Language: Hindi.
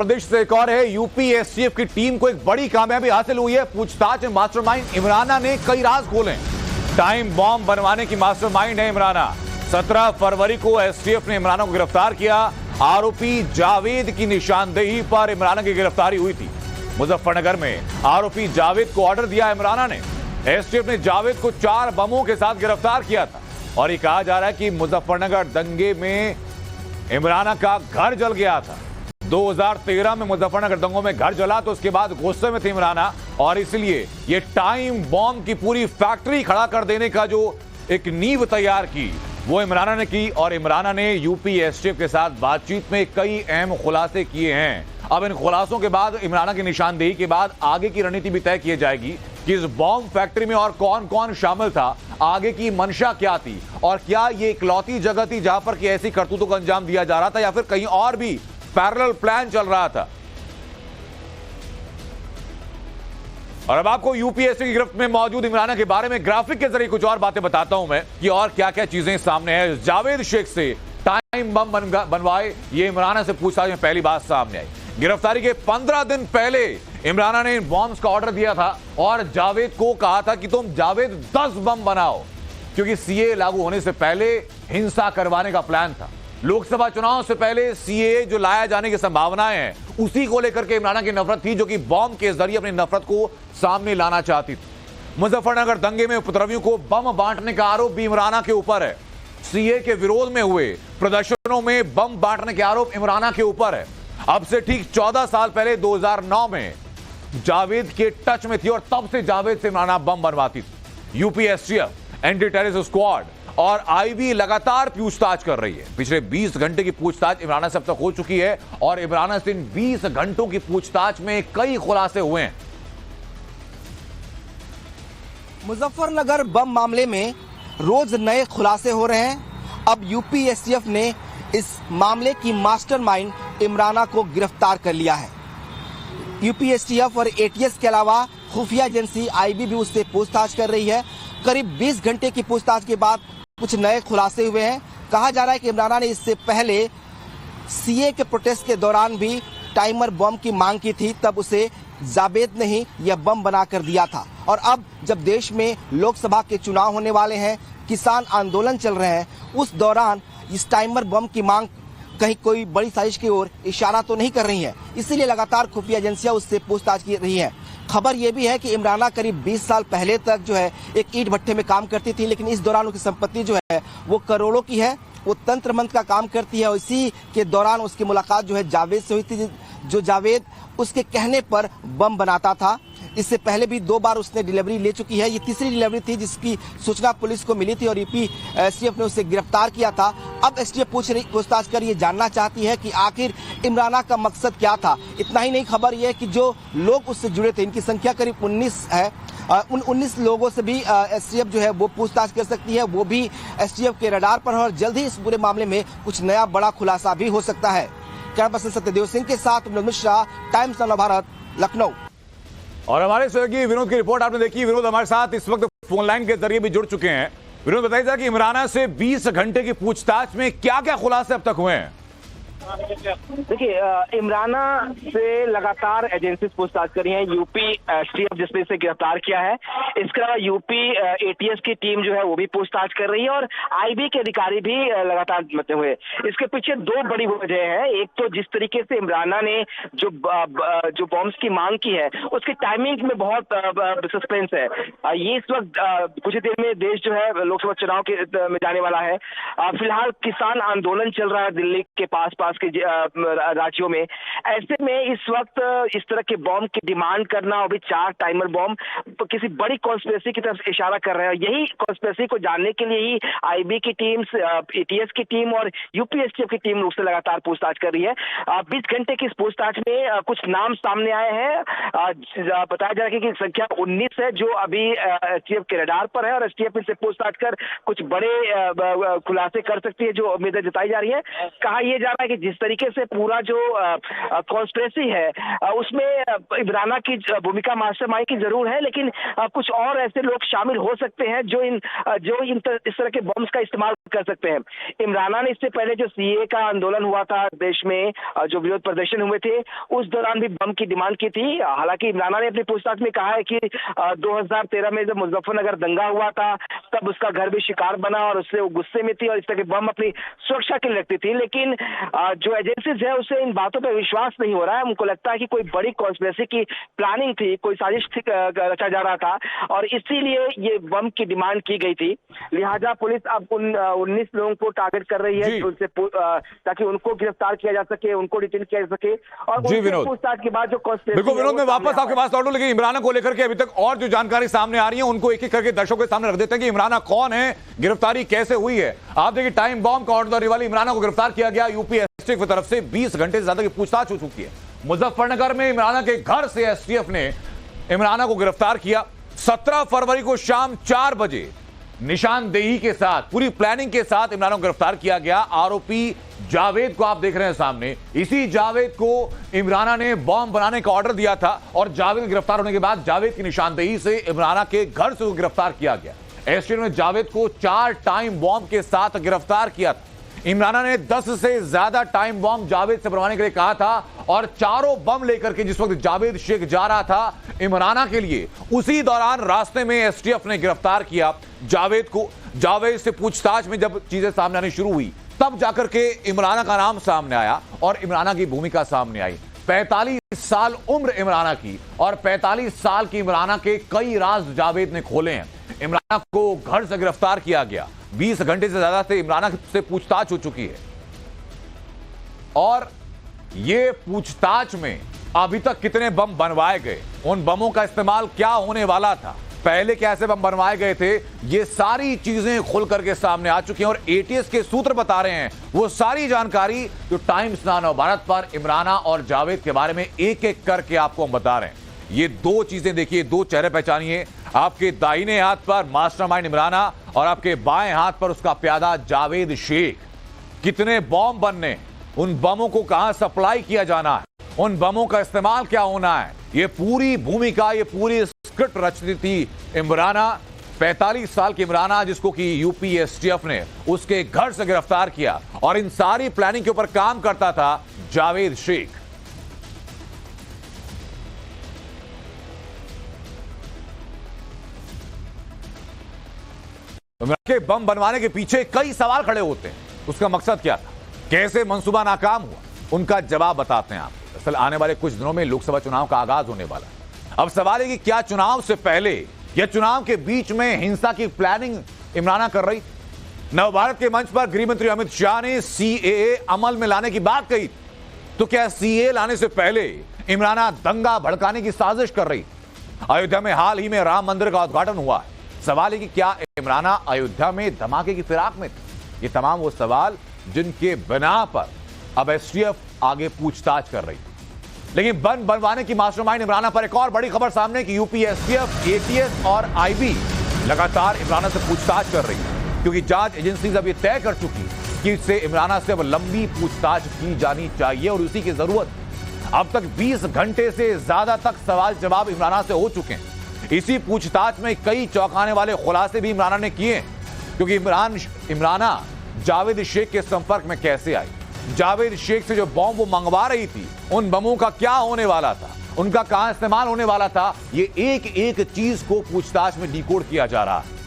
प्रदेश से एक और है। यूपी एसटीएफ की टीम को एक बड़ी कामयाबी हासिल हुई है। पूछताछ में मास्टरमाइंड इमराना ने कई राज खोले। टाइम बॉम्ब बनवाने की मास्टरमाइंड है इमराना। 17 फरवरी को एसटीएफ ने इमराना को गिरफ्तार किया। आरोपी जावेद की निशानदेही पर इमराना की गिरफ्तारी हुई थी। मुजफ्फरनगर में आरोपी जावेद को ऑर्डर दिया इमराना ने। एसटीएफ ने जावेद को 4 बमों के साथ गिरफ्तार किया था और ये कहा जा रहा है कि मुजफ्फरनगर दंगे में इमराना का घर जल गया था। 2013 में मुजफ्फरनगर दंगों में घर जला तो उसके बाद गुस्से में थे इमराना और इसलिए ये टाइम बॉम्ब की पूरी फैक्ट्री खड़ा कर देने का जो एक नींव तैयार की वो इमराना ने की। और इमराना ने यूपी एसटीएफ के साथ बातचीत में कई अहम खुलासे किए हैं। अब इन खुलासों के बाद इमराना की निशानदेही के बाद आगे की रणनीति भी तय की जाएगी कि इस बॉम्ब फैक्ट्री में और कौन कौन शामिल था, आगे की मंशा क्या थी और क्या ये इकलौती जगह थी जहां पर कि ऐसी करतूतों को अंजाम दिया जा रहा था या फिर कहीं और भी पैरेलल प्लान चल रहा था। और अब आपको यूपीएससी की गिरफ्त में मौजूद इमराना के बारे में ग्राफिक के जरिए कुछ और बातें बताता हूं मैं कि और क्या क्या चीजें सामने है। जावेद शेख से टाइम बम बनवाए, ये इमराना से पूछताछ में पहली बात सामने आई। गिरफ्तारी के 15 दिन पहले इमराना ने इन बॉम्ब्स का ऑर्डर दिया था और जावेद को कहा था कि तुम जावेद 10 बम बनाओ, क्योंकि सीए लागू होने से पहले हिंसा करवाने का प्लान था। लोकसभा चुनाव से पहले सीए जो लाया जाने की संभावनाएं हैं उसी को लेकर के इमराना की नफरत थी, जो कि बॉम्ब के जरिए अपनी नफरत को सामने लाना चाहती थी। मुजफ्फरनगर दंगे में उपद्रवियों को बम बांटने का आरोप भी इमराना के ऊपर है। सीए के विरोध में हुए प्रदर्शनों में बम बांटने के आरोप इमराना के ऊपर है। अब से ठीक 14 साल पहले 2009 में जावेद के टच में थी और तब से जावेद से इमराना बम बनवाती थी। UP STF, anti terrorist squad और आईबी लगातार पूछताछ कर रही है। पिछले 20 घंटे की पूछताछ इमराना से अब तक हो चुकी है और इमराना से इन 20 घंटों की पूछताछ में कई खुलासे हुए हैं। मुजफ्फरनगर बम मामले में रोज नए खुलासे हो रहे हैं। अब यूपी एसटीएफ ने इस मामले की मास्टरमाइंड इमराना को गिरफ्तार कर लिया है। यूपी एसटीएफ और एटीएस के अलावा खुफिया एजेंसी आईबी भी उससे पूछताछ कर रही है। करीब 20 घंटे की पूछताछ के बाद कुछ नए खुलासे हुए हैं। कहा जा रहा है कि इमराना ने इससे पहले सीए के प्रोटेस्ट के दौरान भी टाइमर बम की मांग की थी, तब उसे जावेद ने ही यह बम बना कर दिया था। और अब जब देश में लोकसभा के चुनाव होने वाले हैं, किसान आंदोलन चल रहे हैं, उस दौरान इस टाइमर बम की मांग कहीं कोई बड़ी साजिश की ओर इशारा तो नहीं कर रही है। इसीलिए लगातार खुफिया एजेंसियां उससे पूछताछ कर रही हैं। खबर यह भी है कि इमराना करीब 20 साल पहले तक जो है एक ईंट भट्टे में काम करती थी, लेकिन इस दौरान उसकी संपत्ति जो है वो करोड़ों की है। वो तंत्र मंत्र का काम करती है और इसी के दौरान उसकी मुलाकात जो है जावेद से हुई थी, जो जावेद उसके कहने पर बम बनाता था। इससे पहले भी 2 बार उसने डिलीवरी ले चुकी है। ये तीसरी डिलीवरी थी जिसकी सूचना पुलिस को मिली थी और यूपी एसटीएफ ने उसे गिरफ्तार किया था। अब एसटीएफ पूछताछ कर ये जानना चाहती है कि आखिर इमराना का मकसद क्या था। इतना ही नहीं, खबर यह है कि जो लोग उससे जुड़े थे, इनकी संख्या करीब 19 है। उन 19 लोगों से भी एसटीएफ जो है वो पूछताछ कर सकती है। वो भी एसटीएफ के रडार पर है और जल्द ही इस पूरे मामले में कुछ नया बड़ा खुलासा भी हो सकता है। कैमरा पर्सन सत्यदेव सिंह के साथ विनोद मिश्रा, टाइम्स ऑफ भारत, लखनऊ। और हमारे सहयोगी विनोद की रिपोर्ट आपने देखी। विनोद हमारे साथ इस वक्त फोन लाइन के जरिए भी जुड़ चुके हैं। विनोद बताइए जरा कि इमराना से 20 घंटे की पूछताछ में क्या क्या खुलासे अब तक हुए हैं? देखिए, इमराना से लगातार एजेंसी पूछताछ करी है। यूपी एसटीएफ जिसने इसे गिरफ्तार किया है, इसके अलावा यूपी एटीएस की टीम जो है वो भी पूछताछ कर रही है और आईबी के अधिकारी भी लगातार मते हुए। इसके पीछे 2 बड़ी वजह है। एक तो जिस तरीके से इमराना ने जो बॉम्ब्स की मांग की है उसकी टाइमिंग में बहुत सस्पेंस है। ये इस वक्त कुछ ही देर में देश जो है लोकसभा चुनाव के में जाने वाला है। फिलहाल किसान आंदोलन चल रहा है दिल्ली के पास के राज्यों में। ऐसे में इस वक्त इस तरह के बॉम्ब की डिमांड करना और भी 4 टाइमर बॉम्ब किसी बड़ी कॉन्स्पिरेसी की तरफ इशारा कर रहे हैं। यही कॉन्स्पिरेसी को जानने के लिए ही आईबी की टीम, एटीएस की टीम और यूपी एसटीएफ की टीम उससे लगातार पूछताछ कर रही है। 20 घंटे की इस पूछताछ में कुछ नाम सामने आए हैं। बताया जा रहा है कि संख्या 19 है जो अभी एसटीएफ के रडार पर है और एसटीएफ से पूछताछ कर कुछ बड़े खुलासे कर सकती है, जो उम्मीदें जताई जा रही है। कहा यह जा रहा है कि जिस तरीके से पूरा जो कॉन्स्पिरेसी है उसमें इमराना की भूमिका मास्टरमाइंड की जरूर है, लेकिन कुछ और ऐसे लोग शामिल हो सकते हैं जो इस तरह के बम्स का इस्तेमाल कर सकते हैं। इमराना ने इससे पहले जो सीए का आंदोलन हुआ था देश में, जो विरोध प्रदर्शन हुए थे, उस दौरान भी बम की डिमांड की थी। हालांकि इमराना ने अपनी पूछताछ में कहा है कि 2013 में जब मुजफ्फरनगर दंगा हुआ था तब उसका घर भी शिकार बना और उससे वो गुस्से में थी और इस तरह के बम अपनी सुरक्षा के लिए रखती थी। लेकिन जो एजेंसीज है उसे इन बातों पर विश्वास नहीं हो रहा है। उनको लगता है कि कोई बड़ी कॉन्स्पिरेसी की प्लानिंग थी, कोई साजिश रचा जा रहा था और इसीलिए ये बम की डिमांड की गई थी। लिहाजा पुलिस अब उन 19 लोगों को टारगेट कर रही है उनसे ताकि उनको गिरफ्तार किया जा सके, उनको डिटेन किया जा सके और उनसे पूछताछ के बाद जो कॉन्स्पिरेसी। बिल्कुल विनोद, मैं वापस आपके पास लौटूं, लेकिन इमराना को लेकर के अभी तक और जो जानकारी सामने आ रही है उनको एक एक करके दर्शकों के सामने रख देते हैं कि इमराना कौन है, गिरफ्तारी कैसे हुई है। आप देखिए, टाइम बॉम्ब का ऑर्डर वाली इमराना को गिरफ्तार किया गया यूपी एसटीएफ की तरफ से। 20 घंटे से ज्यादा की पूछताछ हो चुकी है। मुजफ्फरनगर में इमराना के घर से एसटीएफ ने इमराना को गिरफ्तार किया। 17 फरवरी को शाम 4 बजे निशानदेही के साथ, पूरी प्लानिंग के साथ इमरान को गिरफ्तार किया गया। आरोपी जावेद को आप देख रहे हैं सामने, इसी जावेद को इमराना ने बॉम्ब बनाने का ऑर्डर दिया था और जावेद गिरफ्तार होने के बाद जावेद की निशानदेही से इमराना के घर से गिरफ्तार किया गया। एसटीएफ ने जावेद को 4 टाइम बॉम्ब के साथ गिरफ्तार किया था। इमराना ने 10 से ज्यादा टाइम बॉम्ब जावेद से बनवाने के लिए कहा था और चारों बम लेकर के जिस वक्त जावेद शेख जा रहा था इमराना के लिए, उसी दौरान रास्ते में एसटीएफ ने गिरफ्तार किया जावेद को। जावेद से पूछताछ में जब चीजें सामने आनी शुरू हुई तब जाकर के इमराना का नाम सामने आया और इमराना की भूमिका सामने आई। 45 साल उम्र इमराना की और 45 साल की इमराना के कई राज जावेद ने खोले हैं। इमराना को घर से गिरफ्तार किया गया। 20 घंटे से ज्यादा से इमराना से पूछताछ हो चुकी है और ये पूछताछ में अभी तक कितने बम बनवाए गए, उन बमों का इस्तेमाल क्या होने वाला था, पहले कैसे बम बनवाए गए थे, ये सारी चीजें खुल करके सामने आ चुकी हैं और एटीएस के सूत्र बता रहे हैं वो सारी जानकारी जो टाइम्स नाउ भारत पर इमराना और जावेद के बारे में एक एक करके आपको हम बता रहे हैं। ये दो चीजें देखिए, दो चेहरे पहचानिए। आपके दाहिने हाथ पर मास्टरमाइंड इमराना और आपके बाएं हाथ पर उसका प्यादा जावेद शेख। कितने बॉम्ब बनने, उन बमों को कहां सप्लाई किया जाना है, उन बमों का इस्तेमाल क्या होना है, ये पूरी भूमिका, ये पूरी स्क्रिप्ट रचती थी इमराना। 45 साल की इमराना जिसको कि यूपी एसटीएफ ने उसके घर से गिरफ्तार किया और इन सारी प्लानिंग के ऊपर काम करता था जावेद शेख। के बम बनवाने के पीछे कई सवाल खड़े होते हैं। उसका मकसद क्या था, कैसे मंसूबा नाकाम हुआ, उनका जवाब बताते हैं आप। असल आने वाले कुछ दिनों में लोकसभा चुनाव का आगाज होने वाला है। अब सवाल है कि क्या चुनाव से पहले या चुनाव के बीच में हिंसा की प्लानिंग इमराना कर रही? नवभारत के मंच पर गृह मंत्री अमित शाह ने सीएए अमल में लाने की बात कही, तो क्या सीएए लाने से पहले इमराना दंगा भड़काने की साजिश कर रही? अयोध्या में हाल ही में राम मंदिर का उद्घाटन हुआ है। सवाल है कि क्या इमराना अयोध्या में धमाके की फिराक में थे? ये तमाम वो सवाल जिनके बिना पर अब एसटीएफ आगे पूछताछ कर रही है। लेकिन बम बनवाने की मास्टरमाइंड इमराना पर एक और बड़ी खबर सामने कि यूपी एसटीएफ, एटीएस और आईबी लगातार इमराना से पूछताछ कर रही है, क्योंकि जांच एजेंसीज अब ये तय कर चुकी कि इससे इमराना से अब लंबी पूछताछ की जानी चाहिए और उसी की जरूरत। अब तक 20 घंटे से ज्यादा तक सवाल जवाब इमराना से हो चुके हैं। इसी पूछताछ में कई चौंकाने वाले खुलासे भी इमराना ने किए, क्योंकि इमराना जावेद शेख के संपर्क में कैसे आई, जावेद शेख से जो बम वो मंगवा रही थी उन बमों का क्या होने वाला था, उनका कहां इस्तेमाल होने वाला था, ये एक एक चीज को पूछताछ में डिकोड किया जा रहा है।